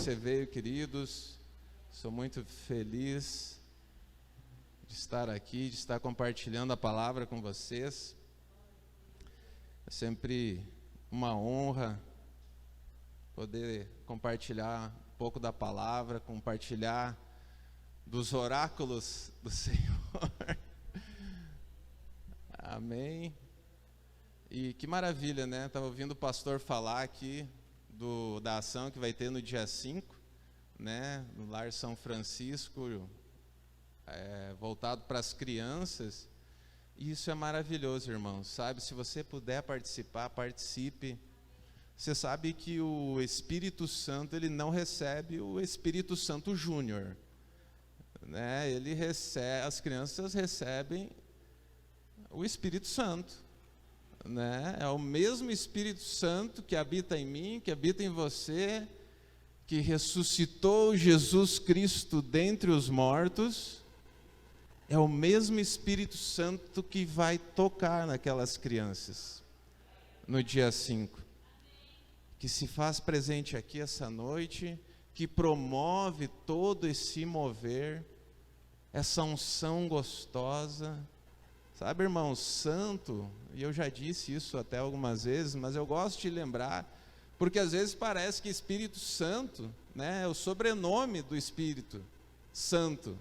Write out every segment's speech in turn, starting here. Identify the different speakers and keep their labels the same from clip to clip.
Speaker 1: você veio, queridos. Sou muito feliz de estar aqui, de estar compartilhando a palavra com vocês. É sempre uma honra poder compartilhar um pouco da palavra, compartilhar dos oráculos do Senhor. Amém. E que maravilha, né? Estava ouvindo o pastor falar aqui da ação que vai ter no dia 5, né? No Lar São Francisco, voltado para as crianças. E isso é maravilhoso, irmãos, sabe? Se você puder participar, participe. Você sabe que o Espírito Santo, ele não recebe o Espírito Santo Júnior, né? As crianças recebem o Espírito Santo, né? É o mesmo Espírito Santo que habita em mim, que habita em você, que ressuscitou Jesus Cristo dentre os mortos. É o mesmo Espírito Santo que vai tocar naquelas crianças no dia 5, que se faz presente aqui essa noite, que promove todo esse mover, essa unção gostosa. Sabe, irmão, santo, e eu já disse isso até algumas vezes, mas eu gosto de lembrar, porque às vezes parece que Espírito Santo, né, é o sobrenome do Espírito Santo.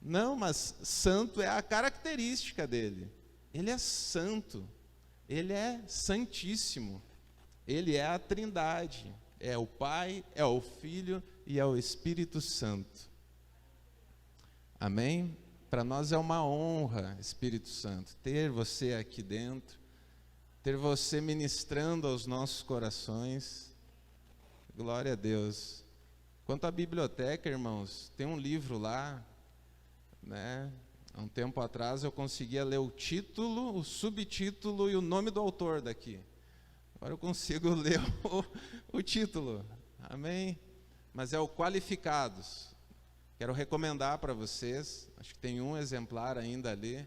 Speaker 1: Não, mas santo é a característica dele. Ele é santo, ele é santíssimo, ele é a Trindade, é o Pai, é o Filho e é o Espírito Santo. Amém? Para nós é uma honra, Espírito Santo, ter você aqui dentro, ter você ministrando aos nossos corações. Glória a Deus. Quanto à biblioteca, irmãos, tem um livro lá, né? Há um tempo atrás eu conseguia ler o título, o subtítulo e o nome do autor daqui. Agora eu consigo ler o título. Amém? Mas é o Qualificados. Quero recomendar para vocês, acho que tem um exemplar ainda ali.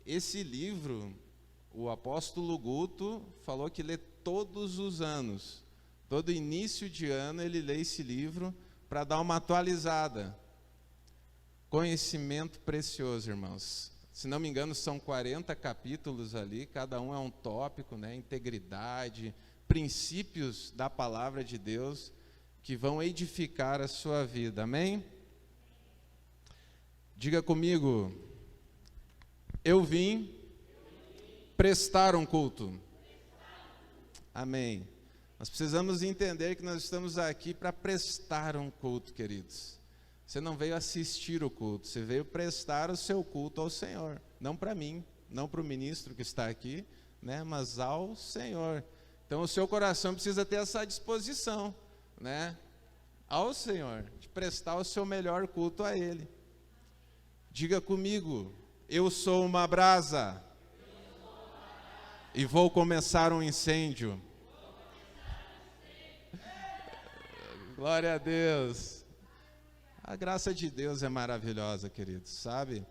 Speaker 1: Esse livro, o apóstolo Guto falou que lê todos os anos. Todo início de ano ele lê esse livro para dar uma atualizada. Conhecimento precioso, irmãos. Se não me engano, são 40 capítulos ali, cada um é um tópico, né? Integridade, princípios da palavra de Deus que vão edificar a sua vida. Amém? Diga comigo, eu vim prestar um culto. Amém. Nós precisamos entender que nós estamos aqui para prestar um culto, queridos. Você não veio assistir o culto, você veio prestar o seu culto ao Senhor. Não para mim, não para o ministro que está aqui, né, mas ao Senhor. Então o seu coração precisa ter essa disposição, né, ao Senhor, de prestar o seu melhor culto a Ele. Diga comigo, eu sou uma brasa e vou começar um incêndio. Glória a Deus. A graça de Deus é maravilhosa, queridos, sabe?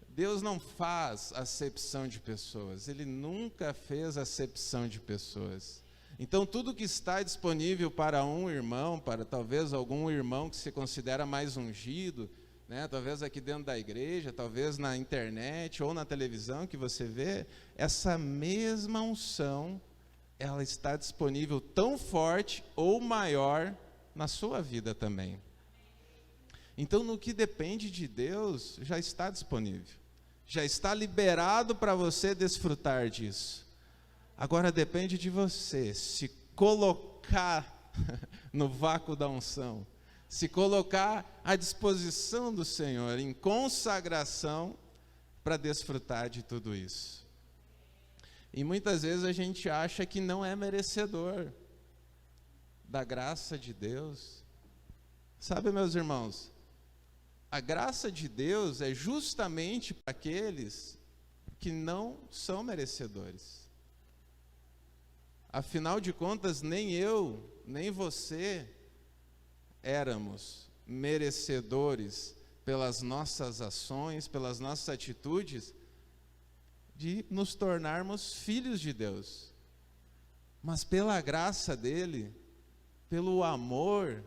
Speaker 1: Deus não faz acepção de pessoas, Ele nunca fez acepção de pessoas. Então tudo que está disponível para um irmão, para talvez algum irmão que se considera mais ungido, né, talvez aqui dentro da igreja, talvez na internet ou na televisão que você vê, essa mesma unção, ela está disponível tão forte ou maior na sua vida também. Então, no que depende de Deus, já está disponível, já está liberado para você desfrutar disso. Agora depende de você se colocar no vácuo da unção, se colocar à disposição do Senhor em consagração para desfrutar de tudo isso. E muitas vezes a gente acha que não é merecedor da graça de Deus. Sabe, meus irmãos, a graça de Deus é justamente para aqueles que não são merecedores. Afinal de contas, nem eu, nem você éramos merecedores pelas nossas ações, pelas nossas atitudes, de nos tornarmos filhos de Deus. Mas pela graça dele, pelo amor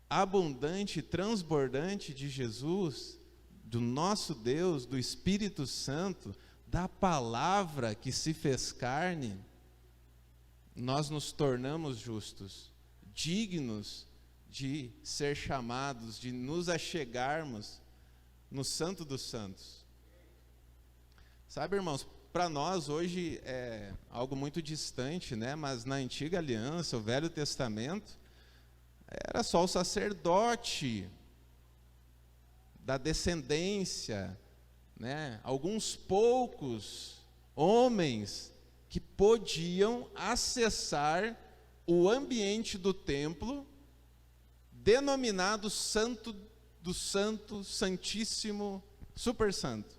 Speaker 1: abundante, transbordante de Jesus, do nosso Deus, do Espírito Santo, da palavra que se fez carne, nós nos tornamos justos, dignos de ser chamados, de nos achegarmos no Santo dos Santos. Sabe, irmãos, para nós hoje é algo muito distante, né? Mas na antiga aliança, o Velho Testamento, era só o sacerdote da descendência, né? Alguns poucos homens que podiam acessar o ambiente do templo, denominado Santo do Santo, Santíssimo, Super Santo.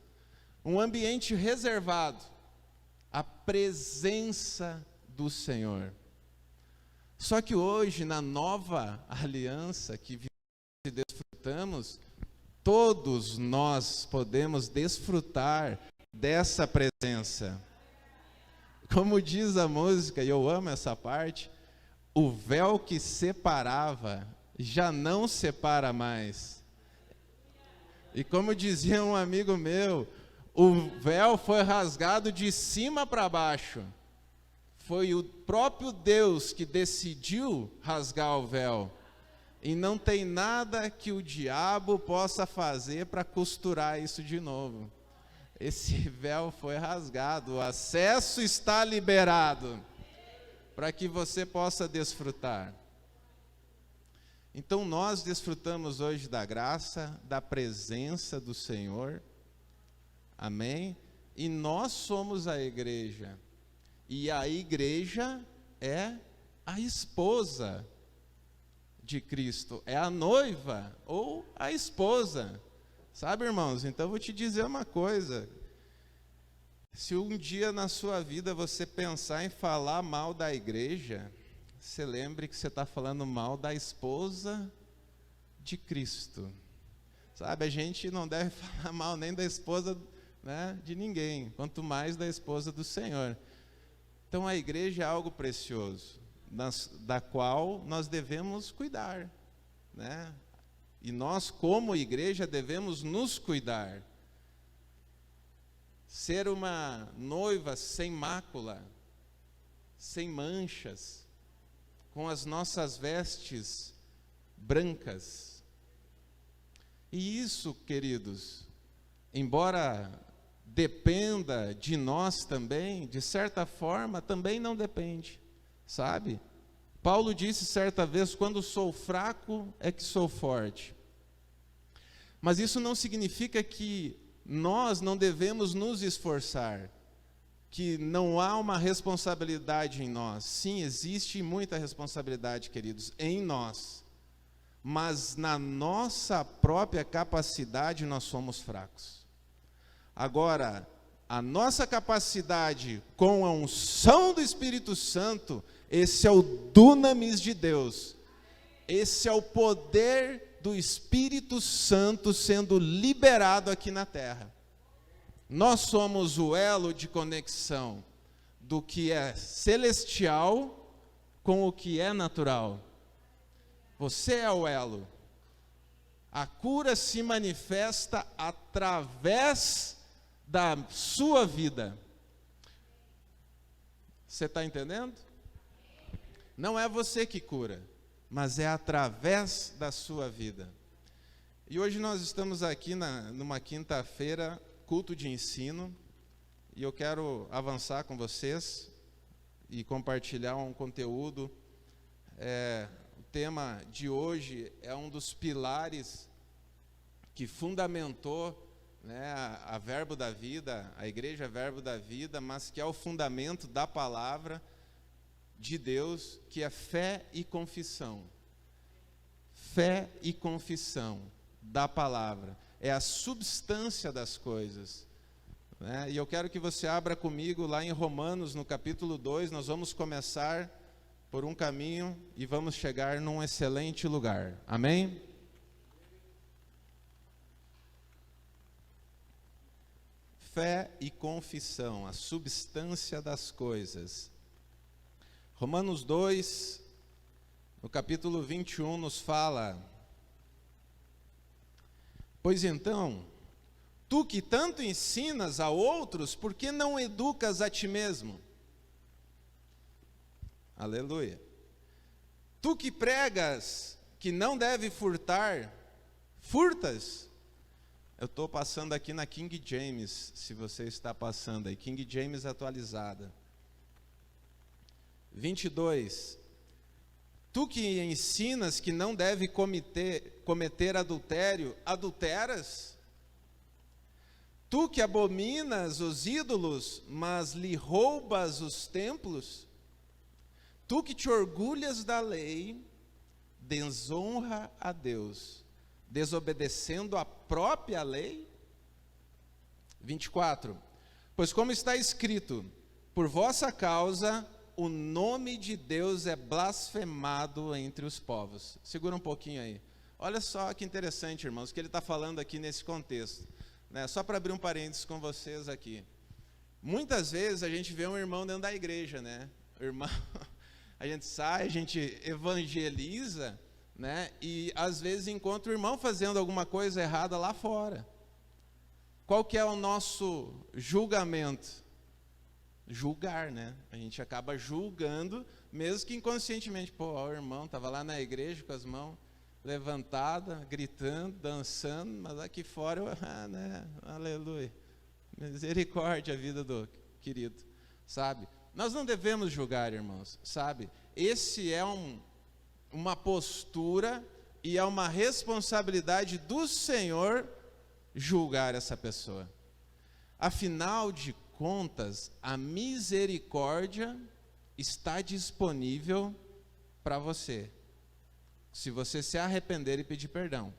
Speaker 1: Um ambiente reservado à presença do Senhor. Só que hoje, na nova aliança que vivemos e desfrutamos, todos nós podemos desfrutar dessa presença. Como diz a música, e eu amo essa parte, o véu que separava já não separa mais. E como dizia um amigo meu, o véu foi rasgado de cima para baixo. Foi o próprio Deus que decidiu rasgar o véu. E não tem nada que o diabo possa fazer para costurar isso de novo. Esse véu foi rasgado, o acesso está liberado para que você possa desfrutar. Então nós desfrutamos hoje da graça, da presença do Senhor. Amém? E nós somos a igreja. E a igreja é a esposa de Cristo. É a noiva ou a esposa. Sabe, irmãos? Então eu vou te dizer uma coisa. Se um dia na sua vida você pensar em falar mal da igreja, você lembre que você está falando mal da esposa de Cristo. Sabe, a gente não deve falar mal nem da esposa, né, de ninguém, quanto mais da esposa do Senhor. Então a igreja é algo precioso, da qual nós devemos cuidar, né? E nós, como igreja, devemos nos cuidar. Ser uma noiva sem mácula, sem manchas, com as nossas vestes brancas. E isso, queridos, embora dependa de nós também, de certa forma, também não depende, sabe? Paulo disse certa vez, quando sou fraco é que sou forte. Mas isso não significa que nós não devemos nos esforçar, que não há uma responsabilidade em nós. Sim, existe muita responsabilidade, queridos, em nós. Mas na nossa própria capacidade nós somos fracos. Agora, a nossa capacidade com a unção do Espírito Santo, esse é o dunamis de Deus. Esse é o poder do Espírito Santo sendo liberado aqui na terra. Nós somos o elo de conexão do que é celestial com o que é natural. Você é o elo. A cura se manifesta através da sua vida. Você está entendendo? Não é você que cura, mas é através da sua vida. E hoje nós estamos aqui numa quinta-feira, culto de ensino, e eu quero avançar com vocês e compartilhar um conteúdo. O tema de hoje é um dos pilares que fundamentou, né, a Verbo da Vida, a igreja Verbo da Vida, mas que é o fundamento da palavra de Deus, que é fé e confissão. Fé e confissão da palavra. É a substância das coisas, né? E eu quero que você abra comigo lá em Romanos, no capítulo 2, nós vamos começar por um caminho e vamos chegar num excelente lugar. Amém? Fé e confissão, a substância das coisas. Romanos 2, no capítulo 21 nos fala: pois então, tu que tanto ensinas a outros, por que não educas a ti mesmo? Aleluia. Tu que pregas que não deve furtar, furtas? Eu estou passando aqui na King James, se você está passando aí, King James atualizada. 22. Tu que ensinas que não deve cometer adultério, adulteras? Tu que abominas os ídolos, mas lhe roubas os templos? Tu que te orgulhas da lei, desonra a Deus, desobedecendo a própria lei? 24. Pois como está escrito, por vossa causa o nome de Deus é blasfemado entre os povos. Segura um pouquinho aí. Olha só que interessante, irmãos, o que ele está falando aqui nesse contexto, né? Só para abrir um parênteses com vocês aqui. Muitas vezes a gente vê um irmão dentro da igreja, né? O irmão, a gente sai, a gente evangeliza, né? E às vezes encontra o irmão fazendo alguma coisa errada lá fora. Qual que é o nosso julgamento? Julgar, né? A gente acaba julgando, mesmo que inconscientemente. Pô, o irmão estava lá na igreja com as mãos levantadas, gritando, dançando, mas aqui fora, né? Aleluia. Misericórdia a vida do querido, sabe? Nós não devemos julgar, irmãos, sabe? Esse é uma postura e é uma responsabilidade do Senhor julgar essa pessoa. Afinal de contas, a misericórdia está disponível para você, se você se arrepender e pedir perdão.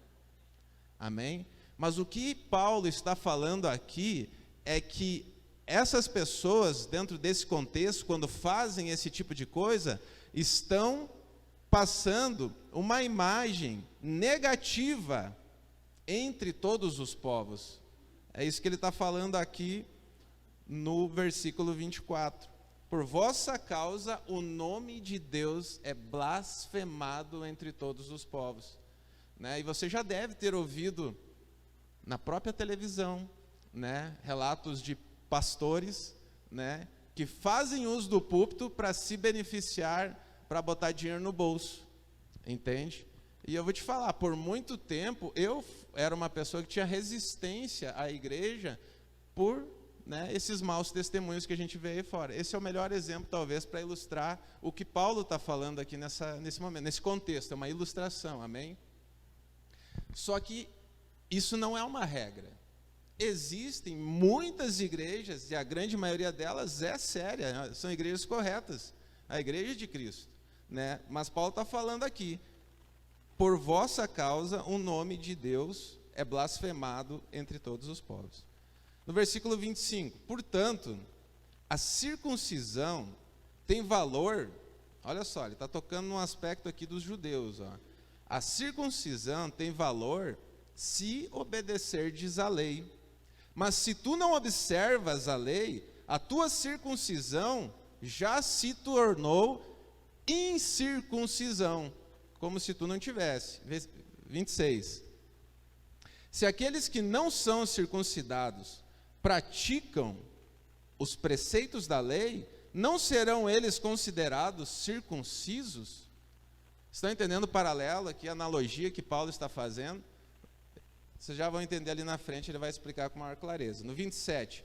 Speaker 1: Amém? Mas o que Paulo está falando aqui é que essas pessoas, dentro desse contexto, quando fazem esse tipo de coisa, estão passando uma imagem negativa entre todos os povos. É isso que ele está falando aqui no versículo 24. Por vossa causa o nome de Deus é blasfemado entre todos os povos, né? E você já deve ter ouvido na própria televisão, né, relatos de pastores, né, que fazem uso do púlpito para se beneficiar, para botar dinheiro no bolso, entende? E eu vou te falar, por muito tempo eu era uma pessoa que tinha resistência à igreja por, né, esses maus testemunhos que a gente vê aí fora. Esse é o melhor exemplo, talvez, para ilustrar o que Paulo está falando aqui nesse momento, nesse contexto. É uma ilustração, amém? Só que isso não é uma regra. Existem muitas igrejas, e a grande maioria delas é séria, são igrejas corretas, a igreja de Cristo, né? Mas Paulo está falando aqui, por vossa causa o nome de Deus é blasfemado entre todos os povos. No versículo 25, portanto, a circuncisão tem valor, olha só, ele está tocando num aspecto aqui dos judeus, ó. A circuncisão tem valor se obedecerdes à lei, mas se tu não observas a lei, a tua circuncisão já se tornou incircuncisão, como se tu não tivesse. 26. Se aqueles que não são circuncidados praticam os preceitos da lei, não serão eles considerados circuncisos? Estão entendendo o paralelo aqui, a analogia que Paulo está fazendo? Vocês já vão entender ali na frente, ele vai explicar com maior clareza. No 27,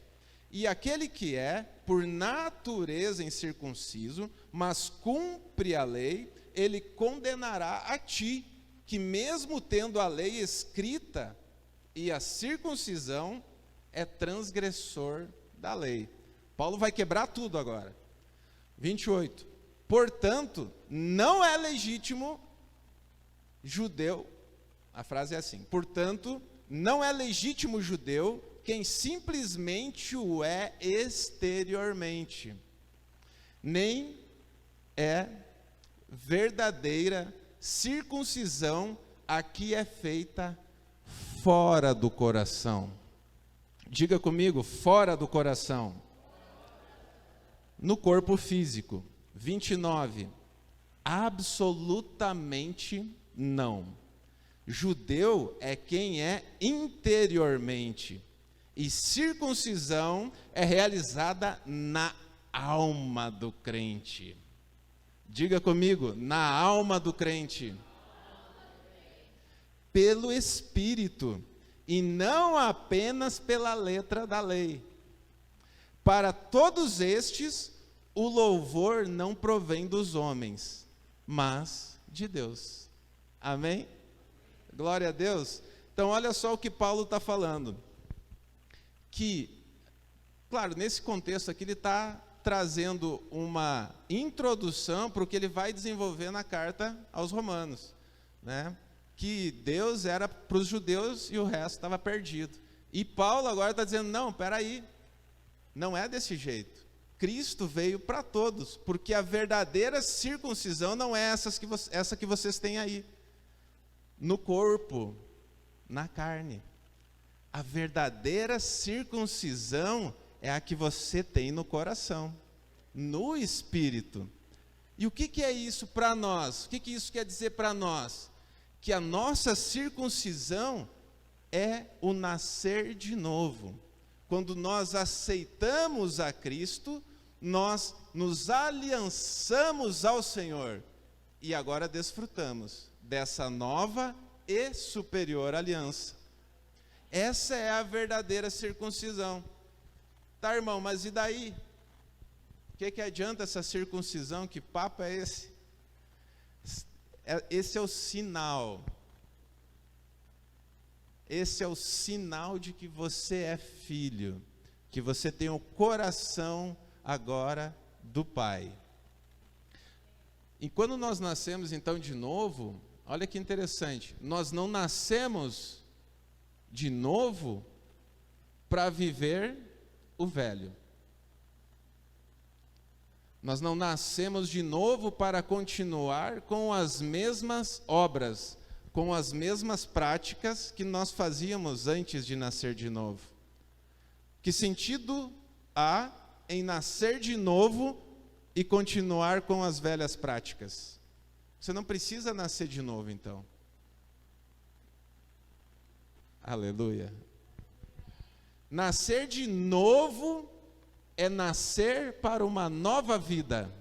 Speaker 1: e aquele que é, por natureza incircunciso, mas cumpre a lei, ele condenará a ti, que mesmo tendo a lei escrita e a circuncisão, é transgressor da lei. Paulo vai quebrar tudo agora. 28, portanto, não é legítimo judeu, a frase é assim, portanto, não é legítimo judeu quem simplesmente o é exteriormente, nem é verdadeira circuncisão a que é feita fora do coração. Diga comigo, fora do coração. No corpo físico. 29. Absolutamente não. Judeu é quem é interiormente. E circuncisão é realizada na alma do crente. Diga comigo, na alma do crente. Pelo Espírito, e não apenas pela letra da lei. Para todos estes, o louvor não provém dos homens, mas de Deus. Amém? Glória a Deus. Então, olha só o que Paulo está falando. Que, claro, nesse contexto aqui, ele está trazendo uma introdução para o que ele vai desenvolver na carta aos Romanos, né? Que Deus era para os judeus e o resto estava perdido. E Paulo agora está dizendo, não, peraí, não é desse jeito. Cristo veio para todos, porque a verdadeira circuncisão não é essa que vocês têm aí, no corpo, na carne. A verdadeira circuncisão é a que você tem no coração, no espírito. E o que é isso para nós? O que isso quer dizer para nós? Que a nossa circuncisão é o nascer de novo. Quando nós aceitamos a Cristo, nós nos aliançamos ao Senhor e agora desfrutamos dessa nova e superior aliança. Essa é a verdadeira circuncisão. Tá, irmão, mas e daí? O que adianta essa circuncisão? Que papo é esse? Esse é o sinal. Esse é o sinal de que você é filho, que você tem o coração agora do Pai. E quando nós nascemos então de novo, olha que interessante, nós não nascemos de novo para viver o velho. Nós não nascemos de novo para continuar com as mesmas obras, com as mesmas práticas que nós fazíamos antes de nascer de novo. Que sentido há em nascer de novo e continuar com as velhas práticas? Você não precisa nascer de novo, então. Aleluia. Nascer de novo é nascer para uma nova vida,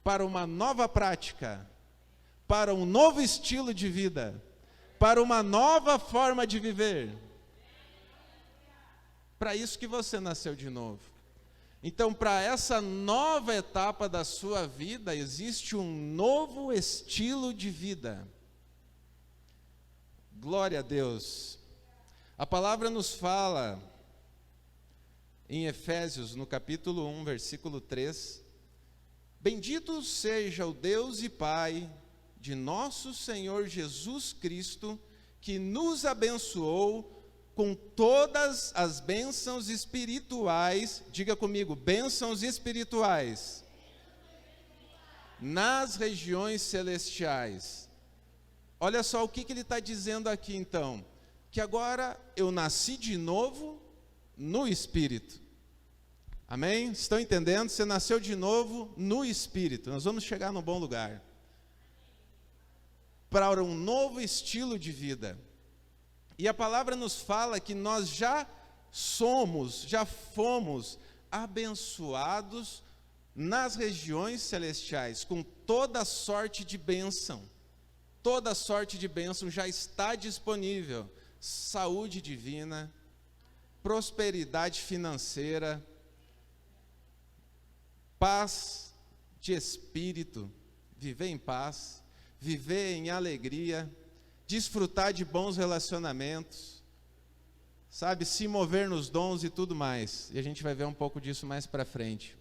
Speaker 1: para uma nova prática, para um novo estilo de vida, para uma nova forma de viver. Para isso que você nasceu de novo. Então, para essa nova etapa da sua vida, existe um novo estilo de vida. Glória a Deus. A palavra nos fala em Efésios, no capítulo 1, versículo 3, bendito seja o Deus e Pai de nosso Senhor Jesus Cristo, que nos abençoou com todas as bênçãos espirituais, diga comigo, bênçãos espirituais, nas regiões celestiais. Olha só o que ele está dizendo aqui então, que agora eu nasci de novo no Espírito. Amém? Estão entendendo? Você nasceu de novo no Espírito. Nós vamos chegar no bom lugar. Para um novo estilo de vida. E a palavra nos fala que nós já fomos abençoados nas regiões celestiais, com toda sorte de bênção. Toda sorte de bênção já está disponível. Saúde divina, prosperidade financeira, paz de espírito, viver em paz, viver em alegria, desfrutar de bons relacionamentos, sabe, se mover nos dons e tudo mais. E a gente vai ver um pouco disso mais para frente.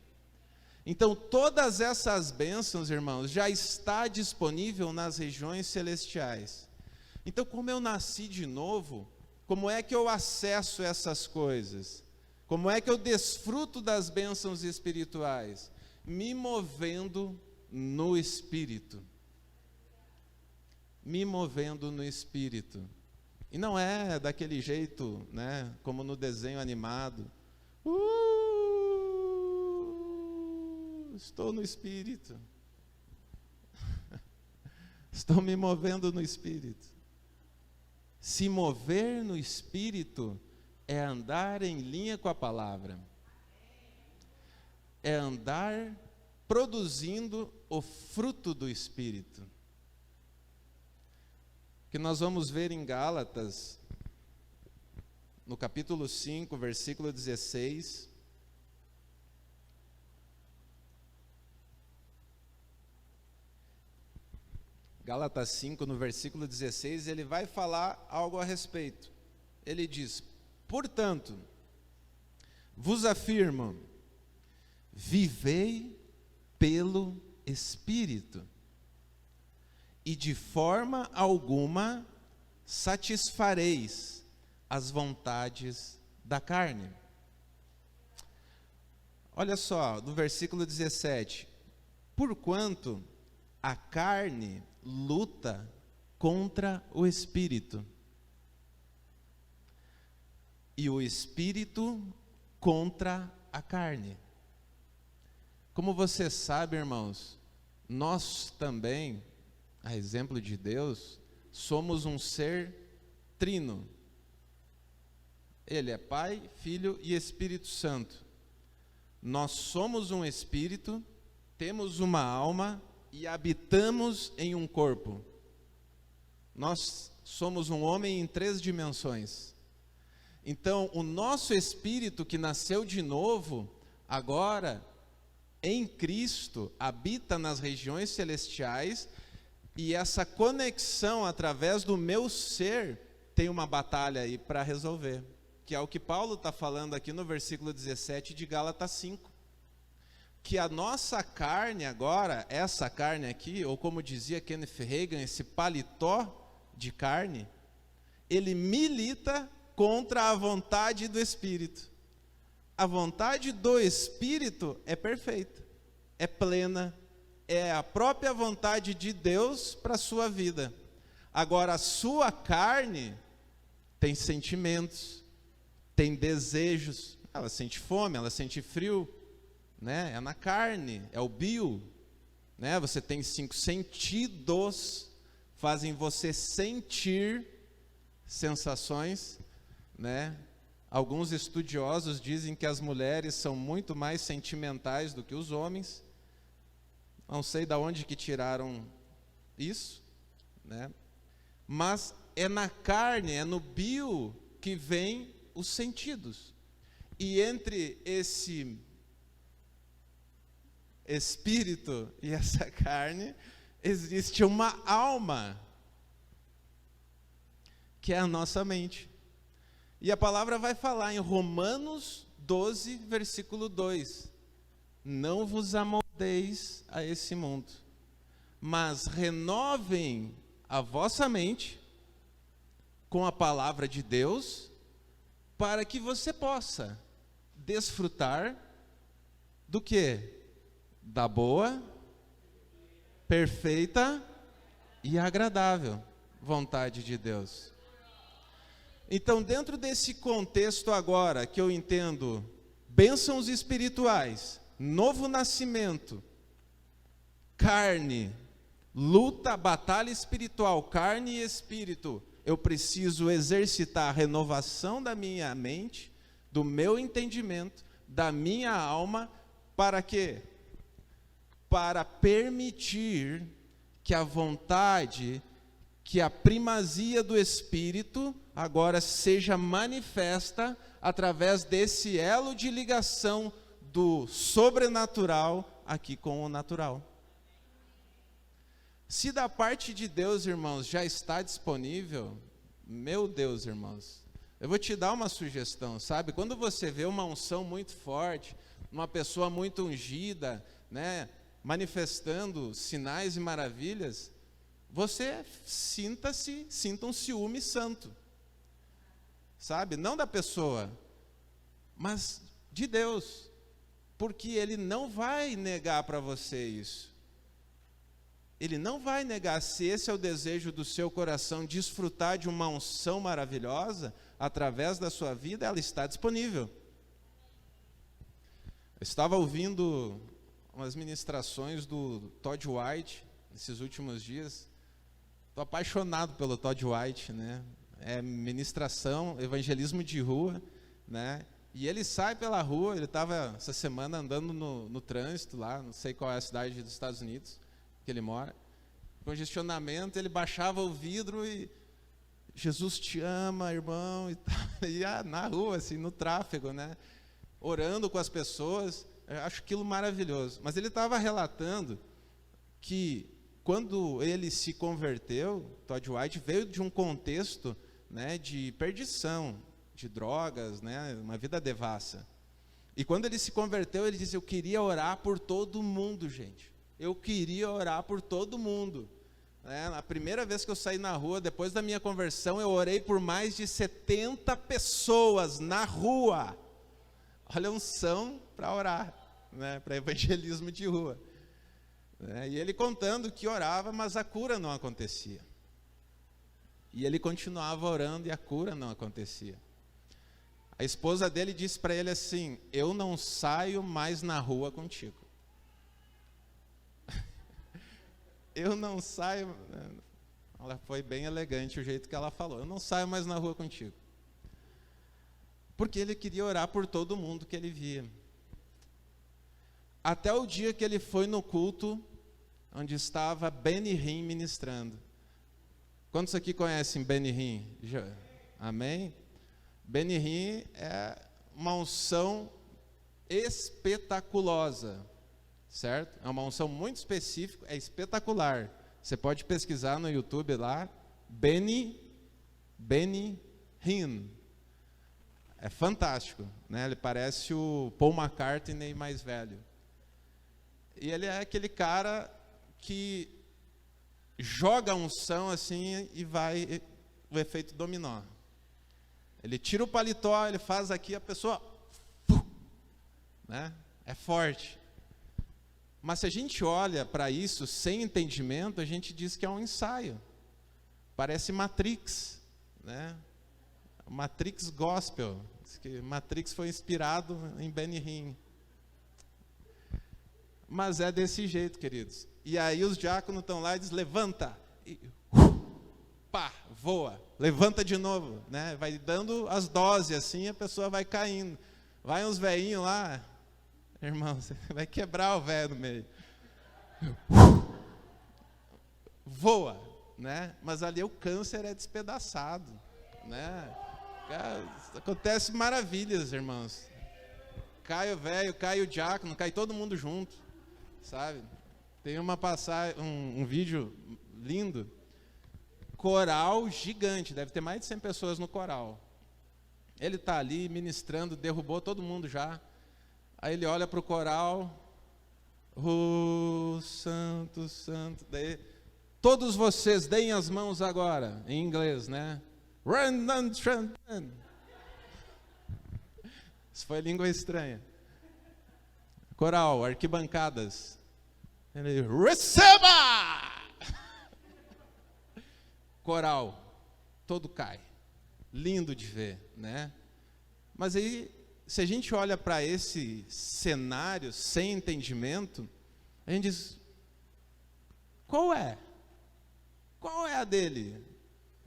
Speaker 1: Então, todas essas bênçãos, irmãos, já está disponível nas regiões celestiais. Então, como eu nasci de novo, como é que eu acesso essas coisas? Como é que eu desfruto das bênçãos espirituais? Me movendo no Espírito. Me movendo no Espírito. E não é daquele jeito, né, como no desenho animado. Estou no Espírito. Estou me movendo no Espírito. Se mover no Espírito é andar em linha com a palavra. É andar produzindo o fruto do Espírito. Que nós vamos ver em Gálatas, no capítulo 5, versículo 16. Gálatas 5, no versículo 16, ele vai falar algo a respeito. Ele diz: portanto, vos afirmo, vivei pelo Espírito, e de forma alguma satisfareis as vontades da carne. Olha só, no versículo 17: porquanto a carne luta contra o Espírito, e o Espírito contra a carne. Como você sabe, irmãos, nós também, a exemplo de Deus, somos um ser trino. Ele é Pai, Filho e Espírito Santo. Nós somos um espírito, temos uma alma e habitamos em um corpo. Nós somos um homem em 3 dimensões. Então, o nosso espírito que nasceu de novo, agora, em Cristo, habita nas regiões celestiais, e essa conexão através do meu ser tem uma batalha aí para resolver, que é o que Paulo está falando aqui no versículo 17 de Gálatas 5. Que a nossa carne agora, essa carne aqui, ou como dizia Kenneth Hagin, esse paletó de carne, ele milita contra a vontade do Espírito. A vontade do Espírito é perfeita, é plena, é a própria vontade de Deus para a sua vida. Agora, a sua carne tem sentimentos, tem desejos, ela sente fome, ela sente frio, né? É na carne, é o bio, né? Você tem 5 sentidos, fazem você sentir sensações, né? Alguns estudiosos dizem que as mulheres são muito mais sentimentais do que os homens. Não sei de onde que tiraram isso, né? Mas é na carne, é no bio que vem os sentidos. E entre esse espírito e essa carne, existe uma alma, que é a nossa mente. E a palavra vai falar em Romanos 12, versículo 2: não vos amoldeis a esse mundo, mas renovem a vossa mente com a palavra de Deus, para que você possa desfrutar do quê? Da boa, perfeita e agradável vontade de Deus. Então, dentro desse contexto agora, que eu entendo bênçãos espirituais, novo nascimento, carne, luta, batalha espiritual, carne e espírito, eu preciso exercitar a renovação da minha mente, do meu entendimento, da minha alma, para quê? Para permitir que a vontade, que a primazia do Espírito agora seja manifesta através desse elo de ligação do sobrenatural aqui com o natural. Se da parte de Deus, irmãos, já está disponível, meu Deus, irmãos, eu vou te dar uma sugestão, sabe? Quando você vê uma unção muito forte, uma pessoa muito ungida, né, manifestando sinais e maravilhas, você sinta um ciúme santo, sabe? Não da pessoa, mas de Deus, porque Ele não vai negar para você isso. Ele não vai negar. Se esse é o desejo do seu coração, desfrutar de uma unção maravilhosa, através da sua vida, ela está disponível. Eu estava ouvindo umas ministrações do Todd White, nesses últimos dias, Estou apaixonado pelo Todd White, né? É ministração, evangelismo de rua, né? E ele sai pela rua, ele estava essa semana andando no trânsito lá, não sei qual é a cidade dos Estados Unidos que ele mora, congestionamento, ele baixava o vidro e Jesus te ama, irmão, e tal, ia na rua, assim, no tráfego, né? Orando com as pessoas. Eu acho aquilo maravilhoso. Mas ele estava relatando que quando ele se converteu, Todd White veio de um contexto, né, de perdição, de drogas, né, uma vida devassa. E quando ele se converteu, ele disse: eu queria orar por todo mundo, gente. Eu queria orar por todo mundo. A primeira vez que eu saí na rua, depois da minha conversão, eu orei por mais de 70 pessoas na rua. Olha a unção para orar, né, para evangelismo de rua. E ele contando que orava, mas a cura não acontecia. E ele continuava orando e a cura não acontecia. A esposa dele disse para ele assim: eu não saio mais na rua contigo. Eu não saio. Ela foi bem elegante o jeito que ela falou. Eu não saio mais na rua contigo. Porque ele queria orar por todo mundo que ele via. Até o dia que ele foi no culto onde estava Benny Hinn ministrando. Quantos aqui conhecem Benny Hinn? Amém? Benny Hinn é uma unção espetaculosa, certo? É uma unção muito específica, é espetacular. Você pode pesquisar no YouTube lá, Benny Hinn. É fantástico, né? Ele parece o Paul McCartney mais velho. E ele é aquele cara que joga a unção assim e vai o efeito dominó. Ele tira o paletó, ele faz aqui, a pessoa, né? É forte. Mas se a gente olha para isso sem entendimento, a gente diz que é um ensaio. Parece Matrix, né? Matrix Gospel. Diz que Matrix foi inspirado em Benny Hinn. Mas é desse jeito, queridos. E aí os diáconos estão lá e dizem: levanta. E pá, voa. Levanta de novo, né? Vai dando as doses assim, a pessoa vai caindo. Vai uns velhinhos lá, irmão, você vai quebrar o velho no meio. Voa, né? Mas ali o câncer é despedaçado, né? Acontece maravilhas, irmãos. Cai o velho, cai o diácono, cai todo mundo junto, sabe? Tem uma passagem, um vídeo lindo. Coral gigante, deve ter mais de 100 pessoas no coral. Ele está ali ministrando, derrubou todo mundo já. Aí ele olha para o coral, santo, santo. Daí, todos vocês deem as mãos agora, em inglês, né? Isso foi língua estranha. Coral, arquibancadas. Ele, receba! Coral, todo cai. Lindo de ver, né? Mas aí, se a gente olha para esse cenário sem entendimento, a gente diz: qual é? Qual é a dele?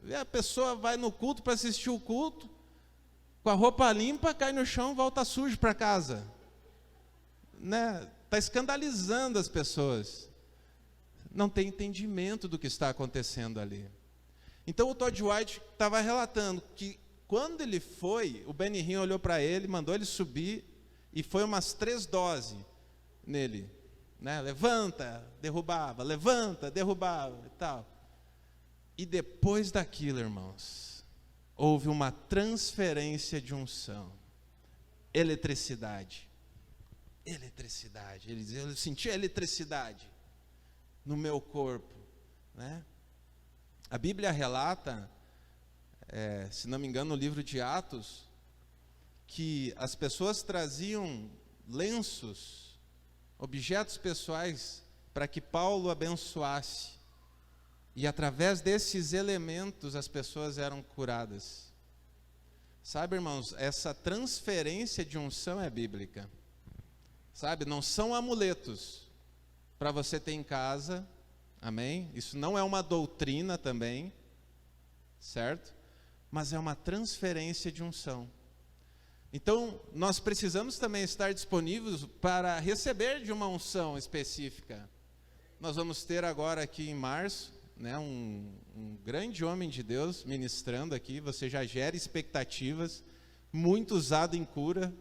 Speaker 1: E a pessoa vai no culto para assistir o culto, com a roupa limpa, cai no chão, volta sujo para casa. Né? Está escandalizando as pessoas. Não tem entendimento do que está acontecendo ali. Então o Todd White estava relatando que quando ele foi, o Benny Hinn olhou para ele, mandou ele subir, e foi umas 3 doses nele. Né? Levanta, derrubava, levanta, derrubava e tal. E depois daquilo, irmãos, houve uma transferência de unção. Eletricidade. Eletricidade. Ele dizia: eu senti a eletricidade no meu corpo. Né? A Bíblia relata, se não me engano, no livro de Atos, que as pessoas traziam lenços, objetos pessoais, para que Paulo abençoasse. E através desses elementos as pessoas eram curadas. Sabe, irmãos, essa transferência de unção é bíblica. Sabe, não são amuletos para você ter em casa. Amém? Isso não é uma doutrina também, certo? Mas é uma transferência de unção. Então, nós precisamos também estar disponíveis para receber de uma unção específica. Nós vamos ter agora aqui em março, né, um grande homem de Deus ministrando aqui. Você já gera expectativas, muito usado em cura,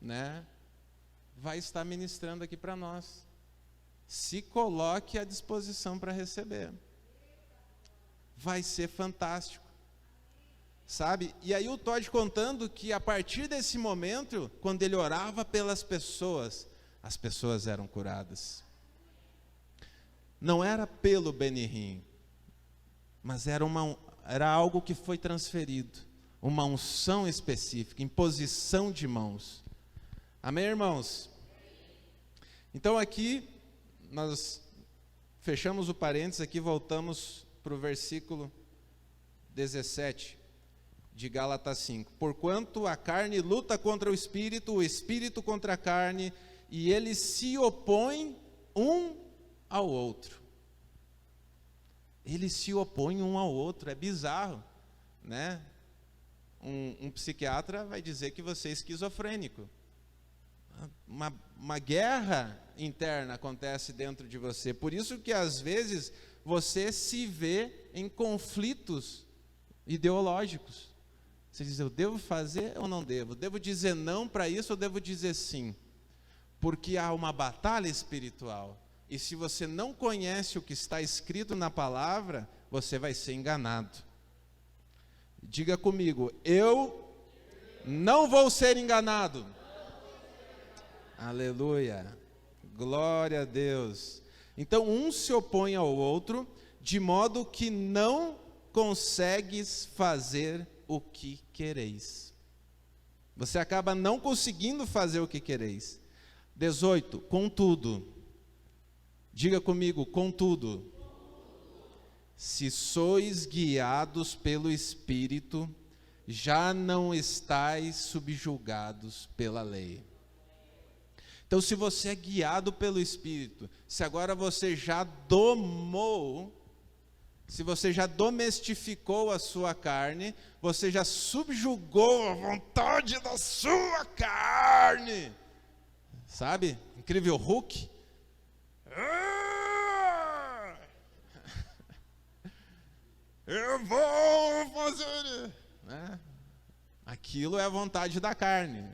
Speaker 1: né? Vai estar ministrando aqui para nós. Se coloque à disposição para receber. Vai ser fantástico. Sabe? E aí o Todd contando que a partir desse momento, quando ele orava pelas pessoas, as pessoas eram curadas. Não era pelo Benihim, mas era algo que foi transferido, uma unção específica, imposição de mãos. Amém, irmãos? Então aqui, nós fechamos o parênteses aqui, voltamos para o versículo 17. De Gálatas 5, porquanto a carne luta contra o espírito contra a carne, e eles se opõem um ao outro. Eles se opõem um ao outro, é bizarro, né? Um psiquiatra vai dizer que você é esquizofrênico. Uma guerra interna acontece dentro de você, por isso que às vezes você se vê em conflitos ideológicos. Você diz, eu devo fazer ou não devo? Devo dizer não para isso ou devo dizer sim? Porque há uma batalha espiritual. E se você não conhece o que está escrito na palavra, você vai ser enganado. Diga comigo, eu não vou ser enganado. Aleluia. Glória a Deus. Então, um se opõe ao outro, de modo que não consegues fazer o que quereis. Você acaba não conseguindo fazer o que quereis. 18, contudo. Diga comigo, contudo. Se sois guiados pelo Espírito, já não estáis subjugados pela lei. Então, se você é guiado pelo Espírito, se agora você já domou, se você já domestificou a sua carne, você já subjugou a vontade da sua carne. Sabe? Incrível Hulk. Eu vou fazer. Né? Aquilo é a vontade da carne.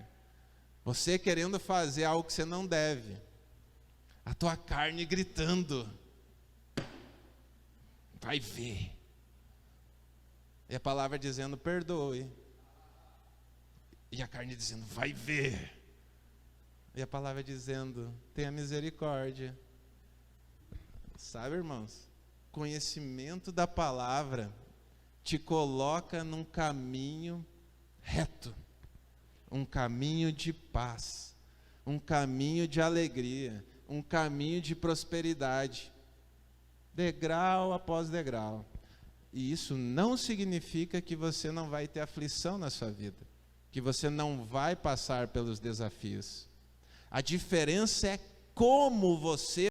Speaker 1: Você querendo fazer algo que você não deve. A tua carne gritando. Vai ver. E a palavra dizendo, perdoe. E a carne dizendo, vai ver. E a palavra dizendo, tenha misericórdia. Sabe, irmãos? Conhecimento da palavra te coloca num caminho reto. Um caminho de paz. Um caminho de alegria. Um caminho de prosperidade. Degrau após degrau. E isso não significa que você não vai ter aflição na sua vida, que você não vai passar pelos desafios. A diferença é como você